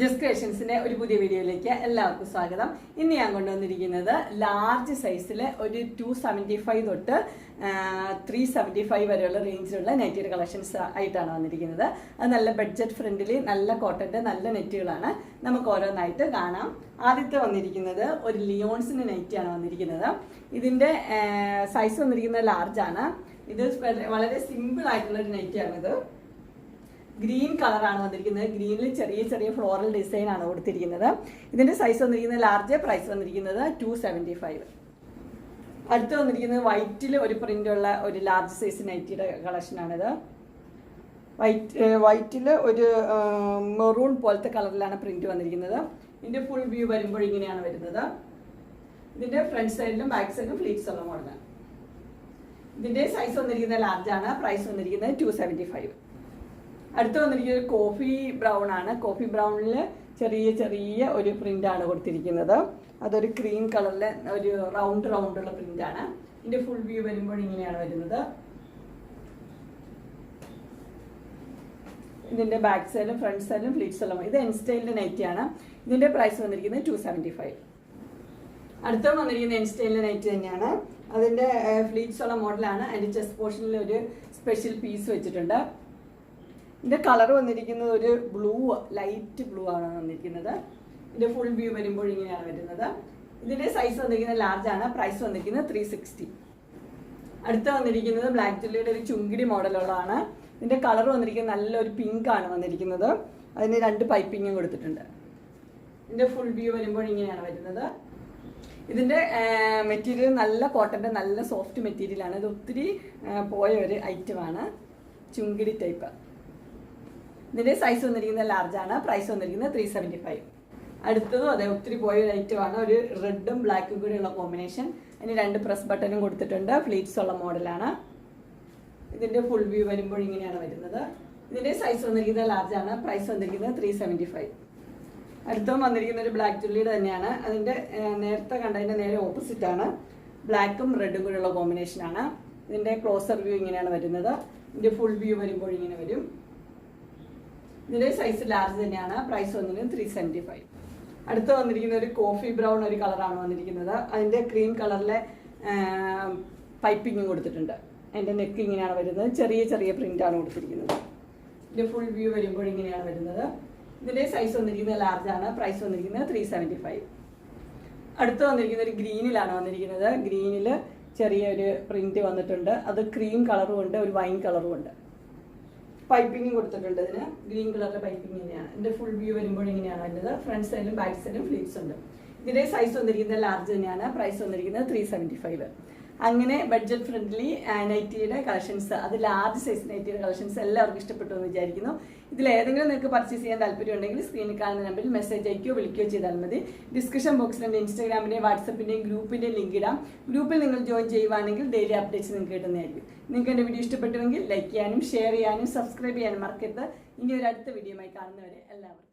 Just ക്രിയേഷൻസിന്റെ ഒരു പുതിയ വീഡിയോയിലേക്ക് എല്ലാവർക്കും സ്വാഗതം. ഇന്ന് ഞാൻ കൊണ്ടുവന്നിരിക്കുന്നത് ലാർജ് സൈസിലെ ഒരു 275 തൊട്ട് 375 വരെയുള്ള റേഞ്ചിലുള്ള നെറ്റിയുടെ കളക്ഷൻസ് ആയിട്ടാണ് വന്നിരിക്കുന്നത്. അത് നല്ല ബഡ്ജറ്റ് ഫ്രണ്ട്ലി, നല്ല കോട്ടന്റെ നല്ല നെറ്റുകളാണ്. നമുക്ക് ഓരോന്നായിട്ട് കാണാം. ആദ്യത്തെ വന്നിരിക്കുന്നത് ഒരു ലിയോൺസിന്റെ നെറ്റിയാണ് വന്നിരിക്കുന്നത്. ഇതിന്റെ സൈസ് വന്നിരിക്കുന്നത് ലാർജ് ആണ്. ഇത് വളരെ സിമ്പിൾ ആയിട്ടുള്ള ഒരു നെറ്റാണിത്. ഗ്രീൻ കളറാണ് വന്നിരിക്കുന്നത്. ഗ്രീനിൽ ചെറിയ ചെറിയ ഫ്ലോറൽ ഡിസൈൻ ആണ് കൊടുത്തിരിക്കുന്നത്. ഇതിന്റെ സൈസ് വന്നിരിക്കുന്നത് ലാർജ്, പ്രൈസ് വന്നിരിക്കുന്നത് 275. അടുത്ത് വന്നിരിക്കുന്നത് വൈറ്റിൽ ഒരു പ്രിന്റ് ഉള്ള ഒരു ലാർജ് സൈസ് നൈറ്റിയുടെ കളക്ഷനാണിത്. വൈറ്റിൽ ഒരു മെറൂൺ പോലത്തെ കളറിലാണ് പ്രിന്റ് വന്നിരിക്കുന്നത്. ഇതിന്റെ ഫുൾ വ്യൂ വരുമ്പോൾ ഇങ്ങനെയാണ് വരുന്നത്. ഇതിന്റെ ഫ്രണ്ട് സൈഡിലും ബാക്ക് സൈഡിലും ഫ്ലീറ്റ്സ് ഉള്ള മോഡലാണ്. ഇതിന്റെ സൈസ് വന്നിരിക്കുന്നത് ലാർജ് ആണ്, പ്രൈസ് വന്നിരിക്കുന്നത് 275. അടുത്ത് വന്നിരിക്കുന്നത് ഒരു കോഫി ബ്രൗൺ ആണ്. കോഫി ബ്രൗണിൽ ചെറിയ ചെറിയ ഒരു പ്രിന്റ് ആണ് കൊടുത്തിരിക്കുന്നത്. അതൊരു ക്രീം കളറിലെ ഒരു റൗണ്ട് ഉള്ള പ്രിന്റ് ആണ്. ഇതിന്റെ ഫുൾ വ്യൂ വരുമ്പോൾ ഇങ്ങനെയാണ് വരുന്നത്. ഇതിന്റെ ബാക്ക് സൈഡിലും ഫ്രണ്ട് സൈഡിലും ഫ്ലീറ്റ്സ് എല്ലാം. ഇത് എൻ സ്റ്റൈലിന്റെ നൈറ്റി ആണ്. ഇതിന്റെ പ്രൈസ് വന്നിരിക്കുന്നത് 275. അടുത്ത വന്നിരിക്കുന്നത് എൻ സ്റ്റൈലിന്റെ നൈറ്റ് തന്നെയാണ്. അതിന്റെ ഫ്ലീറ്റ്സ് ഉള്ള മോഡലാണ്. അതിന്റെ ചെസ്റ്റ് പോർഷനിൽ ഒരു സ്പെഷ്യൽ പീസ് വെച്ചിട്ടുണ്ട്. ഇതിന്റെ കളർ വന്നിരിക്കുന്നത് ഒരു ബ്ലൂ, ലൈറ്റ് ബ്ലൂ ആണ് വന്നിരിക്കുന്നത്. ഇതിന്റെ ഫുൾ വ്യൂ വരുമ്പോൾ ഇങ്ങനെയാണ് വരുന്നത്. ഇതിന്റെ സൈസ് വന്നിരിക്കുന്നത് ലാർജ് ആണ്, പ്രൈസ് വന്നിരിക്കുന്നത് 360. അടുത്ത വന്നിരിക്കുന്നത് ബ്ലാക്ക് ജെല്ലിയുടെ ഒരു ചുങ്കിടി മോഡലുള്ളതാണ്. ഇതിന്റെ കളർ വന്നിരിക്കുന്നത് നല്ലൊരു പിങ്ക് ആണ് വന്നിരിക്കുന്നത്. അതിന് 2 പൈപ്പിങ്ങും കൊടുത്തിട്ടുണ്ട്. ഇതിന്റെ ഫുൾ വ്യൂ വരുമ്പോൾ ഇങ്ങനെയാണ് വരുന്നത്. ഇതിന്റെ മെറ്റീരിയൽ നല്ല കോട്ടന്റെ നല്ല സോഫ്റ്റ് മെറ്റീരിയലാണ്. ഇത് ഒത്തിരി പോയ ഒരു ഐറ്റമാണ്, ചുങ്കിടി ടൈപ്പ്. ഇതിന്റെ സൈസ് വന്നിരിക്കുന്നത് ലാർജ് ആണ്, പ്രൈസ് വന്നിരിക്കുന്നത് 375. അടുത്തതും അതെ ഒത്തിരി പോയ ഒരു ഐറ്റമാണ്. ഒരു റെഡും ബ്ലാക്കും കൂടിയുള്ള കോമ്പിനേഷൻ. അതിന് 2 പ്രസ് ബട്ടണും കൊടുത്തിട്ടുണ്ട്. ഫ്ലീറ്റ്സ് ഉള്ള മോഡലാണ്. ഇതിന്റെ ഫുൾ വ്യൂ വരുമ്പോൾ ഇങ്ങനെയാണ് വരുന്നത്. ഇതിന്റെ സൈസ് വന്നിരിക്കുന്നത് ലാർജ് ആണ്, പ്രൈസ് വന്നിരിക്കുന്നത് 375. അടുത്തും വന്നിരിക്കുന്ന ഒരു ബ്ലാക്ക് ജുള്ളിയുടെ തന്നെയാണ്. അതിന്റെ നേരത്തെ കണ്ടതിന്റെ നേരെ ഓപ്പോസിറ്റ് ആണ്. ബ്ലാക്കും റെഡും കൂടിയുള്ള കോമ്പിനേഷനാണ്. ഇതിന്റെ ക്ലോസർ വ്യൂ ഇങ്ങനെയാണ് വരുന്നത്. ഇതിന്റെ ഫുൾ വ്യൂ വരുമ്പോൾ ഇങ്ങനെ വരും. ഇതിന്റെ സൈസ് ലാർജ് തന്നെയാണ്, പ്രൈസ് വന്നിരിക്കുന്നത് 375. അടുത്ത് വന്നിരിക്കുന്ന ഒരു കോഫി ബ്രൗൺ ഒരു കളറാണ് വന്നിരിക്കുന്നത്. അതിന്റെ ക്രീം കളറിലെ പൈപ്പിങ്ങും കൊടുത്തിട്ടുണ്ട്. അതിന്റെ നെക്ക് ഇങ്ങനെയാണ് വരുന്നത്. ചെറിയ ചെറിയ പ്രിന്റ് ആണ് കൊടുത്തിരിക്കുന്നത്. ഇതിന്റെ ഫുൾ വ്യൂ വരുമ്പോൾ ഇങ്ങനെയാണ് വരുന്നത്. ഇതിന്റെ സൈസ് വന്നിരിക്കുന്നത് ലാർജ് ആണ്, പ്രൈസ് വന്നിരിക്കുന്നത് 375. അടുത്ത് വന്നിരിക്കുന്ന ഒരു ഗ്രീനിലാണ് വന്നിരിക്കുന്നത്. ഗ്രീനിൽ ചെറിയൊരു പ്രിന്റ് വന്നിട്ടുണ്ട്. അത് ക്രീം കളറും ഉണ്ട്, ഒരു വൈൻ കളറും ഉണ്ട്. പൈപ്പിങ്ങും കൊടുത്തിട്ടുണ്ട്. ഇതിന് ഗ്രീൻ കളറിലെ പൈപ്പിംഗ് തന്നെയാണ്. ഇതിന്റെ ഫുൾ വ്യൂ വരുമ്പോൾ ഇങ്ങനെയാണ് വരുന്നത്. ഫ്രണ്ട് സൈഡിലും ബാക്ക് സൈഡിലും ഫ്ലീറ്റ്സ് ഉണ്ട്. ഇതിന്റെ സൈസ് വന്നിരിക്കുന്നത് ലാർജ് തന്നെയാണ്, പ്രൈസ് വന്നിരിക്കുന്നത് 375. അങ്ങനെ ബഡ്ജറ്റ് ഫ്രണ്ട്ലി നൈറ്റിയുടെ കളക്ഷൻസ്, അത് ലാർജ് സൈസ് നൈറ്റിയുടെ കളക്ഷൻസ് എല്ലാവർക്കും ഇഷ്ടപ്പെട്ടു എന്ന് വിചാരിക്കുന്നു. ഇതിൽ ഏതെങ്കിലും നിങ്ങൾക്ക് പർച്ചേസ് ചെയ്യാൻ താല്പര്യം ഉണ്ടെങ്കിൽ സ്ക്രീനിൽ കാണുന്ന നമ്പറിൽ മെസ്സേജ് അയക്കുകയോ വിളിക്കുകയോ ചെയ്താൽ മതി. ഡിസ്ക്രിപ്ഷൻ ബോക്സിൽ എൻ്റെ ഇൻസ്റ്റാഗ്രാമിൻ്റെയും വാട്സപ്പിൻ്റെയും ഗ്രൂപ്പിൻ്റെയും ലിങ്ക് ഇടാം. ഗ്രൂപ്പിൽ നിങ്ങൾ ജോയിൻ ചെയ്യുവാണെങ്കിൽ ഡെയിലി അപ്ഡേറ്റ്സ് നിങ്ങൾക്ക് കിട്ടുന്നതായിരിക്കും. നിങ്ങൾക്ക് എൻ്റെ വീഡിയോ ഇഷ്ടപ്പെട്ടുവെങ്കിൽ ലൈക്ക് ചെയ്യാനും ഷെയർ ചെയ്യാനും സബ്സ്ക്രൈബ് ചെയ്യാനും മറക്കരുത്. ഇനി ഒരു അടുത്ത വീഡിയോയുമായി കാണുന്നവരെ എല്ലാവർക്കും